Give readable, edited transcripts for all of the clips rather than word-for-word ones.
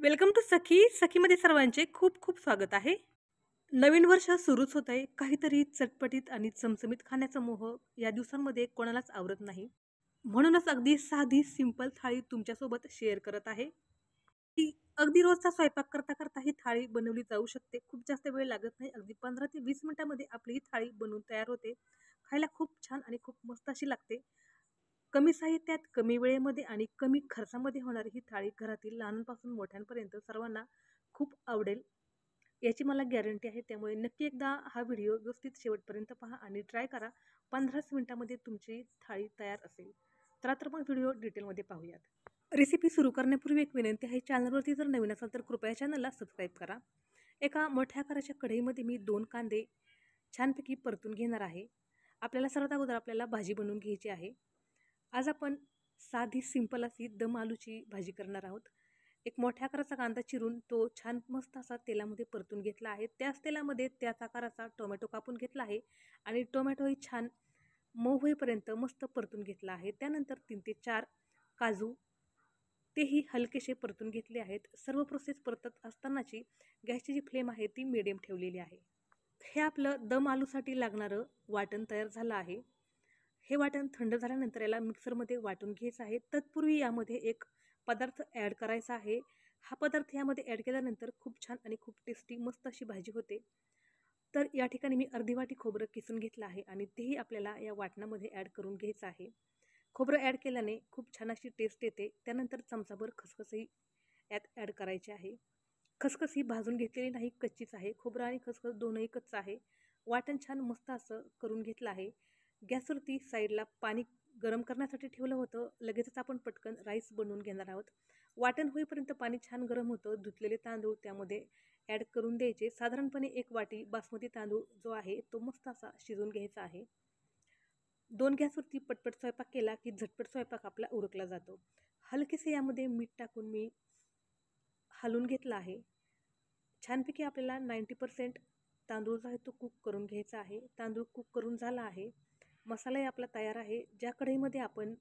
Welcome to सखीमध्ये सर्वांचे खूप खूप स्वागत आहे. नवीन वर्ष सुरूच होत आहे. काहीतरी चटपटीत आणि चमचमीत खाण्याचा मोह या दिवसांमध्ये कोणालाच आवरत नाही. म्हणूनच अगदी साधी सिंपल थाळी तुमच्यासोबत शेअर करत आहे. ती अगदी रोजचा स्वयंपाक करता करता ही थाळी बनवली जाऊ शकते. खूप जास्त वेळ लागत नाही. अगदी 15 ते 20 मिनिटांमध्ये आपली ही थाळी बनवून तयार होते. खायला खूप छान आणि खूप मस्त अशी लागते. कमी साहित्यात, कमी वेळेमध्ये आणि कमी खर्चामध्ये होणारी ही थाळी घरातील लहानांपासून मोठ्यांपर्यंत सर्वांना खूप आवडेल याची मला गॅरंटी आहे. त्यामुळे नक्की एकदा हा व्हिडिओ व्यवस्थित शेवटपर्यंत पहा आणि ट्राय करा. 15 मिनिटांमध्ये तुमची थाळी तयार असेल. चला तर मग व्हिडिओ डिटेलमध्ये पाहूयात. रेसिपी सुरू करण्यापूर्वी एक विनंती आहे. चॅनलवरती जर नवीन असाल तर कृपया चॅनलला सबस्क्राईब करा. एका मोठ्या आकाराच्या कढईमध्ये मी 2 कांदे छानपैकी परतून घेणार आहे. आपल्याला सर्वात अगोदर आपल्याला भाजी बनवून घ्यायची आहे. आज आपण साधी सिंपल अशी दम आलूची भाजी करणार आहोत. एक मोठ्या आकाराचा कांदा चिरून तो छान मस्त असा तेलामध्ये परतून घेतला आहे. त्याच तेलामध्ये त्याच आकाराचा टोमॅटो कापून घेतला आहे आणि टोमॅटोही छान मऊ होईपर्यंत मस्त परतून घेतला आहे. त्यानंतर 3 ते 4 काजू तेही हलकेसे परतून घेतले आहेत. सर्व प्रोसेस परतत असतानाची गॅसची जी फ्लेम आहे ती मिडियम ठेवलेली आहे. हे आपलं दम आलूसाठी लागणारं वाटण तयार झालं आहे. हे वाटण थंड झाल्यानंतर याला मिक्सरमध्ये वाटून घ्यायचं आहे. तत्पूर्वी यामध्ये एक पदार्थ ॲड करायचा आहे. हा पदार्थ यामध्ये ॲड केल्यानंतर खूप छान आणि खूप टेस्टी मस्त अशी भाजी होते. तर या ठिकाणी मी अर्धी वाटी खोबरं किसून घेतलं आहे आणि तेही आपल्याला या वाटणामध्ये ॲड करून घ्यायचं आहे. खोबरं ॲड केल्याने खूप छान अशी टेस्ट येते. त्यानंतर चमचाभर खसखसही यात ॲड करायची आहे. खसखस ही भाजून घेतलेली नाही, कच्चीच आहे. खोबरं आणि खसखस दोनही कच्चं आहे. वाटण छान मस्त असं करून घेतलं आहे. गॅसवरती साईडला पाणी गरम करण्यासाठी ठेवलं होतं. लगेचच आपण पटकन राईस बनवून घेणार आहोत. वाटण होईपर्यंत पाणी छान गरम होतं. धुतलेले तांदूळ त्यामध्ये ॲड करून द्यायचे. साधारणपणे 1 वाटी बासमती तांदूळ जो आहे तो मस्त असा शिजवून घ्यायचा आहे. 2 गॅसवरती पटपट स्वयंपाक केला की झटपट स्वयंपाक आपला उरकला जातो. हलकेसे यामध्ये मीठ टाकून मी हलवून घेतलं आहे. छानपैकी आपल्याला 90% तांदूळ जो आहे तो कुक करून घ्यायचा आहे. तांदूळ कुक करून झाला आहे. मसालाही आपला तयार आहे. ज्या कढईमध्ये आपण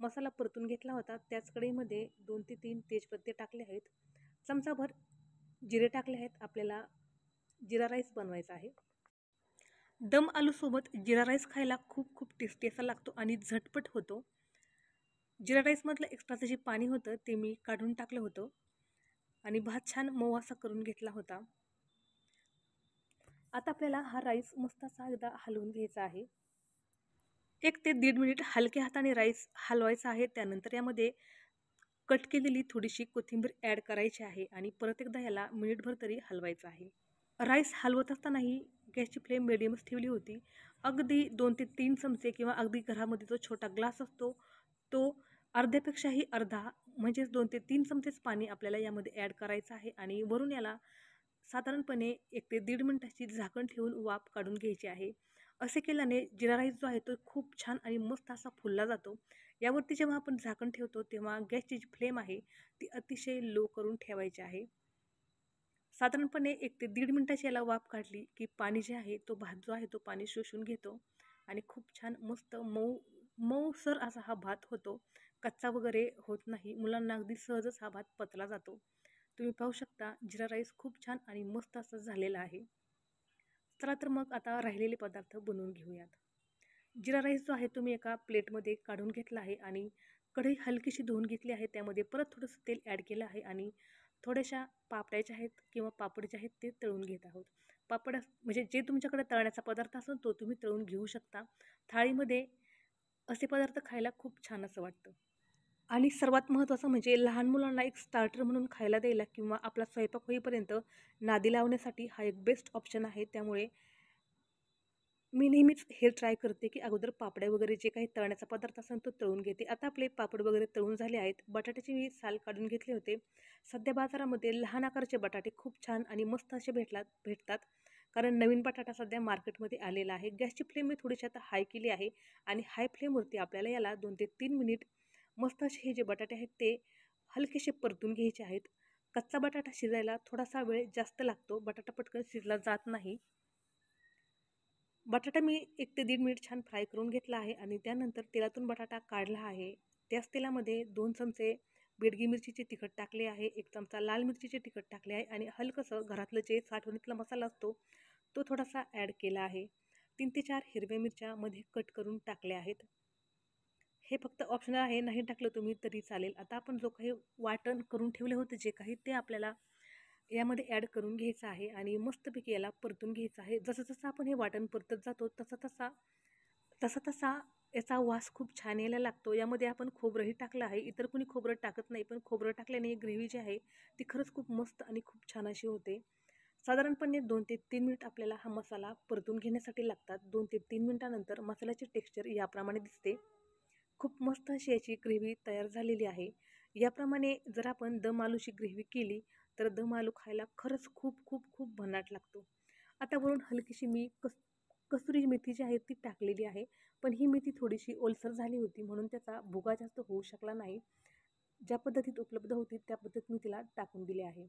मसाला परतून घेतला होता त्याच कढईमध्ये 2 ते 3 तेजपत्ते टाकले आहेत. चमचाभर जिरे टाकले आहेत. आपल्याला जिरा राईस बनवायचा आहे. दम आलूसोबत जिरा राईस खायला खूप खूप टेस्टी असा लागतो आणि झटपट होतो. जिरा राईसमधलं एक्स्ट्राचं जे पाणी होतं ते मी काढून टाकलं होतं आणि भात छान मऊ असा करून घेतला होता. आता आपल्याला हा राईस मस्त असा एकदा हलवून घ्यायचा आहे. 1 ते 1.5 मिनिट हलक्या हाताने राईस हलवायचा आहे. त्यानंतर यामध्ये कट केलेली थोडीशी कोथिंबीर ॲड करायची आहे आणि परत एकदा याला मिनिटभर तरी हलवायचं आहे. राईस हलवत असतानाही गॅसची फ्लेम मिडियमच ठेवली होती. अगदी 2 ते 3 चमचे किंवा अगदी घरामध्ये जो छोटा ग्लास असतो तो अर्ध्यापेक्षाही अर्धा म्हणजेच 2 ते 3 चमचेच पाणी आपल्याला यामध्ये ॲड करायचं आहे आणि वरून याला साधारणपणे 1 ते 1.5 मिनिटाची झाकण ठेवून वाफ काढून घ्यायची आहे. असे केल्याने जिरा राईस जो आहे तो खूप छान आणि मस्त असा फुलला जातो. यावरती जेव्हा आपण झाकण ठेवतो तेव्हा गॅसची जी फ्लेम आहे ती अतिशय लो करून ठेवायची आहे. साधारणपणे 1 ते 1.5 मिनिटाची याला वाफ काढली की पाणी जे आहे तो भात जो आहे तो पाणी शोषून घेतो आणि खूप छान मस्त मऊसर असा हा भात होतो. कच्चा वगैरे होत नाही. मुलांना अगदी सहजच हा भात पचला जातो. तुम्ही पाहू शकता जिरा राईस खूप छान आणि मस्त असं झालेला आहे. चला तर मग आता राहिलेले पदार्थ बनवून घेऊयात. जिरा राईस जो आहे तो मी एका प्लेटमध्ये काढून घेतला आहे आणि कढई हलकीशी धुवून घेतली आहे. त्यामध्ये परत थोडंसं तेल ॲड केलं आहे आणि थोड्याशा पापड्या ज्या आहेत किंवा पापड जे आहेत ते तळून घेत आहोत. पापड म्हणजे जे तुमच्याकडे तळण्याचा पदार्थ असेल तो तुम्ही तळून घेऊ शकता. थाळीमध्ये असे पदार्थ खायला खूप छान असं वाटतं. आणि सर्वात महत्त्वाचं म्हणजे लहान मुलांना एक स्टार्टर म्हणून खायला द्यायला किंवा आपला स्वयंपाक होईपर्यंत नादी लावण्यासाठी हा एक बेस्ट ऑप्शन आहे. त्यामुळे मी नेहमीच हे ट्राय करते की अगोदर पापड्या वगैरे जे काही तळण्याचा पदार्थ असेल तो तळून घेते. आता आपले पापड वगैरे तळून झाले आहेत. बटाट्याचे मी साल काढून घेतले होते. सध्या बाजारामध्ये लहान आकाराचे बटाटे खूप छान आणि मस्त असे भेटतात. कारण नवीन बटाटा सध्या मार्केटमध्ये आलेला आहे. गॅसची फ्लेम मी थोडीशी आता हाय केली आहे आणि हाय फ्लेमवरती आपल्याला याला 2 ते 3 मिनिट मस्त असे हे जे बटाटे आहेत ते हलकेसे परतून घ्यायचे आहेत. कच्चा बटाटा शिजायला थोडासा वेळ जास्त लागतो. बटाटा पटकन शिजला जात नाही. बटाटा मी 1 ते 1.5 मिनिट छान फ्राय करून घेतला आहे आणि त्यानंतर तेलातून बटाटा काढला आहे. त्याच तेलामध्ये 2 चमचे बेडगी मिरचीचे तिखट टाकले आहे, 1 चमचा लाल मिरचीचे तिखट टाकले आहे आणि हलकंसं घरातलं जे साठवणीतला मसाला असतो तो थोडासा ॲड केला आहे. 3 ते 4 हिरव्या मिरच्या मध्ये कट करून टाकल्या आहेत. हे फक्त ऑप्शनल आहे, नाही टाकलं तुम्ही तरी चालेल. आता आपण जो काही वाटण करून ठेवले होते जे काही ते आपल्याला यामध्ये ॲड करून घ्यायचं आहे आणि मस्तपैकी याला परतून घ्यायचं आहे. जसं जसं आपण हे वाटण परतत जातो तसा तसा याचा वास खूप छान यायला लागतो. यामध्ये आपण खोबरंही टाकलं आहे. इतर कोणी खोबरं टाकत नाही, पण खोबरं टाकल्याने ग्रेव्ही जी आहे ती खरंच खूप मस्त आणि खूप छान अशी होते. साधारणपणे 2 ते 3 मिनिट आपल्याला हा मसाला परतून घेण्यासाठी लागतात. 2 ते 3 मिनिटानंतर मसाल्याची टेक्स्चर याप्रमाणे दिसते. खूप मस्त अशी याची ग्रेव्ही तयार झालेली आहे. याप्रमाणे जर आपण दम आलूची ग्रेव्ही केली तर दम आलू खायला खरंच खूप खूप खूप भन्नाट लागतो. आता वरून हलकीशी मी कसुरी मेथी जी आहे ती टाकलेली आहे. पण ही मेथी थोडीशी ओलसर झाली होती म्हणून त्याचा भुगा जास्त होऊ शकला नाही. ज्या पद्धतीत उपलब्ध होती त्या पद्धतीत मी तिला टाकून दिले आहे.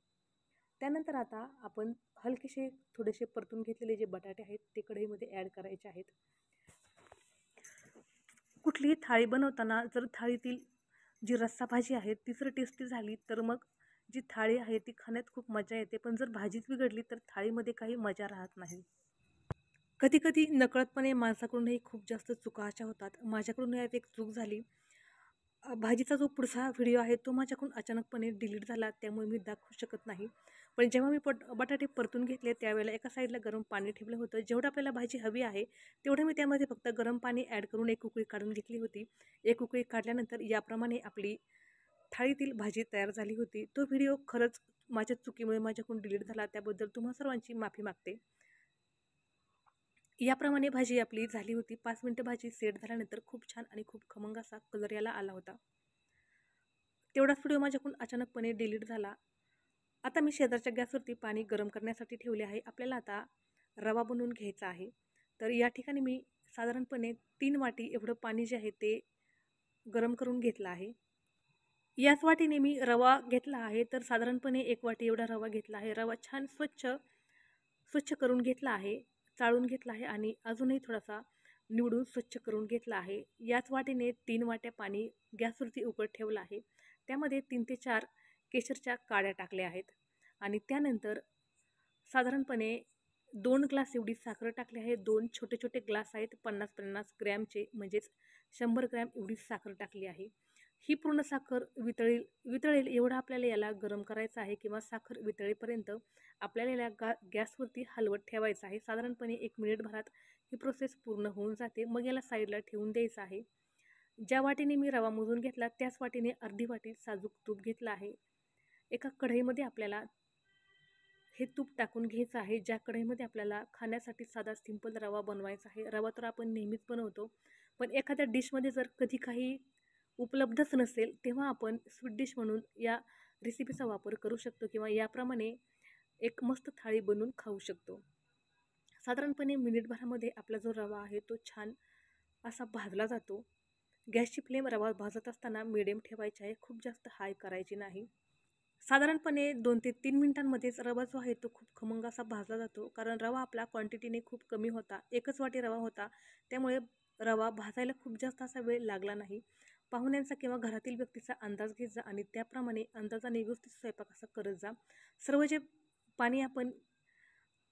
त्यानंतर आता आपण हलकेसे थोडेसे परतून घेतलेले जे बटाटे आहेत ते कढईमध्ये ॲड करायचे आहेत. कुठलीही थाळी बनवताना जर थाळीतील जी रस्सा भाजी आहे ती जर टेस्टी झाली तर मग जी थाळी आहे ती खाण्यात खूप मजा येते. पण जर भाजीच बिघडली तर थाळीमध्ये काही मजा राहत नाही. कधी कधी नकळतपणे माझ्याकडूनही खूप जास्त चुका अशा होतात. माझ्याकडून यात एक चूक झाली. भाजीचा जो पुढचा व्हिडिओ आहे तो माझ्याकडून अचानकपणे डिलीट झाला, त्यामुळे मी दाखवू शकत नाही. पण जेव्हा मी बटाटे परतून घेतले त्यावेळेला एका साईडला गरम पाणी ठेवलं होतं. जेवढं आपल्याला भाजी हवी आहे तेवढं मी त्यामध्ये फक्त गरम पाणी ॲड करून एक उकळी काढून घेतली होती. एक उकळी काढल्यानंतर याप्रमाणे आपली थाळीतील भाजी तयार झाली होती. तो व्हिडिओ खरंच माझ्या चुकीमुळे माझ्याकडून डिलीट झाला, त्याबद्दल तुम्हा सर्वांची माफी मागते. याप्रमाणे भाजी आपली झाली होती. 5 मिनिटं भाजी सेट झाल्यानंतर खूप छान आणि खूप खमंग असा कलर याला आला होता. तेवढाच व्हिडिओ माझ्याकडून अचानकपणे डिलीट झाला. आता मी शेजारच्या गॅसवरती पाणी गरम करण्यासाठी ठेवले आहे. आपल्याला आता रवा बनवून घ्यायचा आहे. तर या ठिकाणी मी साधारणपणे 3 वाटी एवढं पाणी जे आहे ते गरम करून घेतलं आहे. याच वाटीने मी रवा घेतला आहे. तर साधारणपणे 1 वाटी एवढा रवा घेतला आहे. रवा छान स्वच्छ करून घेतला आहे, चाळून घेतला आहे आणि अजूनही थोडासा निवडून स्वच्छ करून घेतला आहे. याच वाटीने 3 वाट्या पाणी गॅसवरती उकळत ठेवलं आहे. त्यामध्ये 3 ते 4 केशरच्या काड्या टाकल्या आहेत आणि त्यानंतर साधारणपणे 2 ग्लास एवढी साखर टाकली आहे. 2 छोटे छोटे ग्लास आहेत 50-50 ग्रॅमचे, म्हणजेच 100 ग्रॅम एवढी साखर टाकली आहे. ही पूर्ण साखर वितळेल एवढं आपल्याला याला गरम करायचं आहे किंवा साखर वितळेपर्यंत आपल्याला याला गॅसवरती हलवत ठेवायचं आहे. साधारणपणे 1 मिनिटभरात ही प्रोसेस पूर्ण होऊन जाते. मग याला साईडला ठेवून द्यायचं आहे. ज्या वाटीने मी रवा मोजून घेतला त्याच वाटीने अर्धी वाटी साजूक तूप घेतलं आहे. एका कढईमध्ये आपल्याला हे तूप टाकून घ्यायचं आहे. ज्या कढईमध्ये आपल्याला खाण्यासाठी साधा सिंपल रवा बनवायचा आहे. रवा तर आपण नेहमीच बनवतो, पण एखाद्या डिशमध्ये जर कधी काही उपलब्धच नसेल तेव्हा आपण स्वीट डिश म्हणून या रेसिपीचा वापर करू शकतो किंवा याप्रमाणे एक मस्त थाळी बनवून खाऊ शकतो. साधारणपणे मिनिटभरामध्ये आपला जो रवा आहे तो छान असा भाजला जातो. गॅसची फ्लेम रवा भाजत असताना मिडियम ठेवायची आहे, खूप जास्त हाय करायची नाही. साधारणपणे 2 ते 3 मिनिटांमध्येच रवा जो आहे तो खूप खमंग असा भाजला जातो. कारण रवा आपला क्वांटिटीने खूप कमी होता, 1च वाटी रवा होता, त्यामुळे रवा भाजायला खूप जास्त असा वेळ लागला नाही. पाहुण्यांचा किंवा घरातील व्यक्तीचा अंदाज घेत जा आणि त्याप्रमाणे अंदाजाने व्यवस्थित स्वयंपाक असा करत जा. सर्व जे पाणी आपण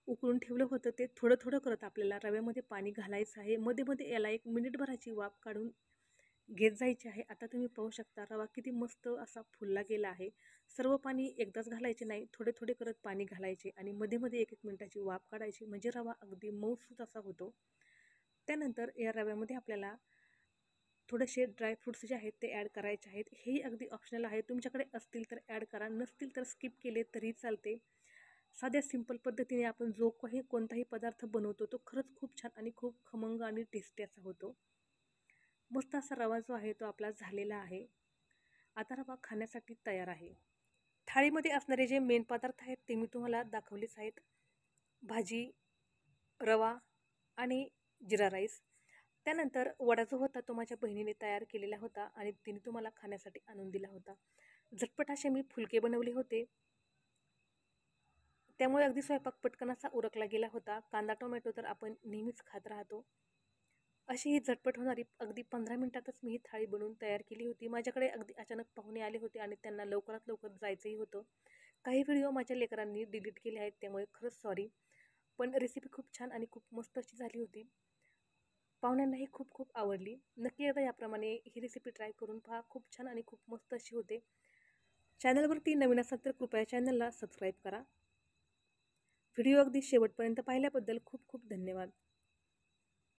उकळून ठेवलं होतं ते थोडं थोडं करत आपल्याला रव्यामध्ये पाणी घालायचं आहे. मध्ये मध्ये याला 1 मिनिटभराची वाफ काढून घेत जायची आहे. आता तुम्ही पाहू शकता रवा किती मस्त असा फुलला गेला आहे. सर्व पाणी एकदाच घालायचे नाही, थोडे थोडे करत पाणी घालायचे आणि मध्ये मध्ये 1-1 मिनिटाची वाफ काढायची, म्हणजे रवा अगदी मऊसूत असा होतो. त्यानंतर या रव्यामध्ये आपल्याला थोडेसे ड्रायफ्रूट्स जे आहेत ते ॲड करायचे आहेत. हेही अगदी ऑप्शनल आहे, तुमच्याकडे असतील तर ॲड करा, नसतील तर स्किप केले तरी चालते. साध्या सिंपल पद्धतीने आपण जो काही कोणताही पदार्थ बनवतो तो खरंच खूप छान आणि खूप खमंग आणि टेस्टी असा होतो. मस्त असा रवा जो आहे तो आपला झालेला आहे. आता रवा खाण्यासाठी तयार आहे. थाळीमध्ये असणारे जे मेन पदार्थ आहेत ते मी तुम्हाला दाखवलेच आहेत. भाजी, रवा आणि जिरा राईस. त्यानंतर वडा जो होता तो माझ्या बहिणीने तयार केलेला होता आणि तिने तुम्हाला खाण्यासाठी आणून दिला होता. झटपट असे मी फुलके बनवले होते, त्यामुळे अगदी स्वयंपाक पटकन असा उरकला गेला होता. कांदा टोमॅटो तर आपण नेहमीच खात राहतो. अशी ही झटपट होणारी अगदी 15 मिनिटातच मी ही थाळी बनवून तयार केली होती. माझ्याकडे अगदी अचानक पाहुणे आले होते आणि त्यांना लवकरात लवकर जायचंही होतं. काही व्हिडिओ माझ्या लेकरांनी डिलीट केले आहेत, त्यामुळे खरंच सॉरी. पण रेसिपी खूप छान आणि खूप मस्त अशी झाली होती. पाहुण्यांनाही खूप खूप आवडली. नक्की एकदा याप्रमाणे ही रेसिपी ट्राय करून पहा. खूप छान आणि खूप मस्त अशी होते. चॅनलवरती नवीन असाल तर कृपया चॅनलला सबस्क्राईब करा. व्हिडिओ अगदी शेवटपर्यंत पाहिल्याबद्दल खूप खूप धन्यवाद.